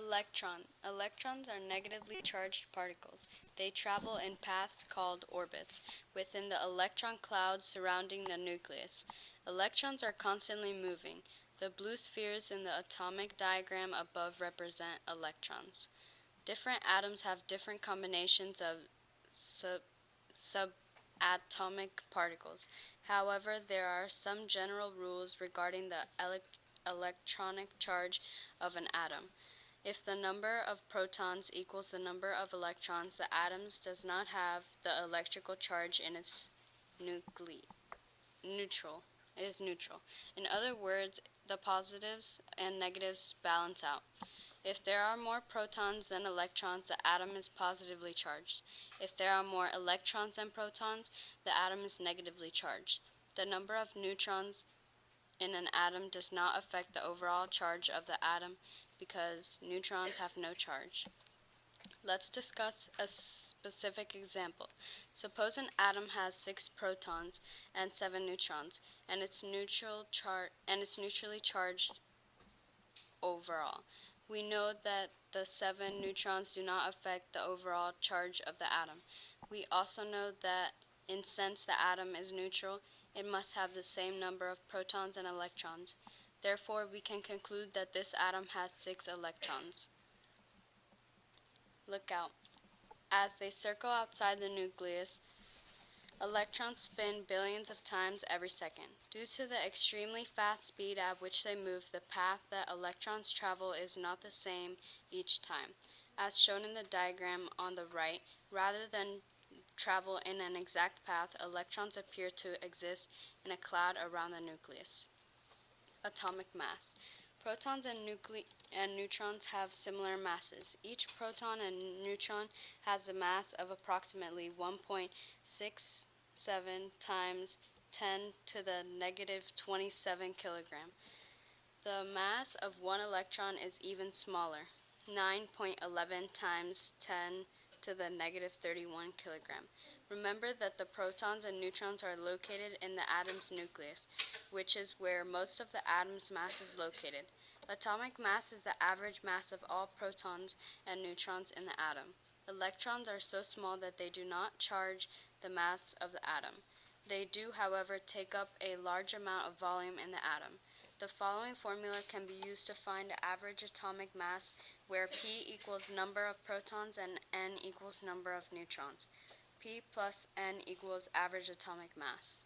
Electron. Electrons are negatively charged particles. They travel in paths called orbits within the electron cloud surrounding the nucleus. Electrons are constantly moving. The blue spheres in the atomic diagram above represent electrons. Different atoms have different combinations of subatomic particles. However, there are some general rules regarding the electronic charge of an atom. If the number of protons equals the number of electrons, the atom does not have the electrical charge in its neutral. It is neutral. In other words, the positives and negatives balance out. If there are more protons than electrons, the atom is positively charged. If there are more electrons than protons, the atom is negatively charged. The number of neutrons in an atom does not affect the overall charge of the atom because neutrons have no charge. Let's discuss a specific example. Suppose an atom has 6 protons and 7 neutrons, and it's neutrally charged overall. We know that the 7 neutrons do not affect the overall charge of the atom. We also know that since the atom is neutral, it must have the same number of protons and electrons. Therefore, we can conclude that this atom has 6 electrons. Look out. As they circle outside the nucleus, electrons spin billions of times every second. Due to the extremely fast speed at which they move, the path that electrons travel is not the same each time. As shown in the diagram on the right, rather than travel in an exact path, electrons appear to exist in a cloud around the nucleus. Atomic mass. Protons and neutrons have similar masses. Each proton and neutron has a mass of approximately 1.67 times 10 to the negative 27 kilogram. The mass of one electron is even smaller, 9.11 times 10 to the negative 31 kilogram. Remember that the protons and neutrons are located in the atom's nucleus, which is where most of the atom's mass is located. Atomic mass is the average mass of all protons and neutrons in the atom. Electrons are so small that they do not charge the mass of the atom. They do, however, take up a large amount of volume in the atom. The following formula can be used to find the average atomic mass, where P equals number of protons and N equals number of neutrons. P plus N equals average atomic mass.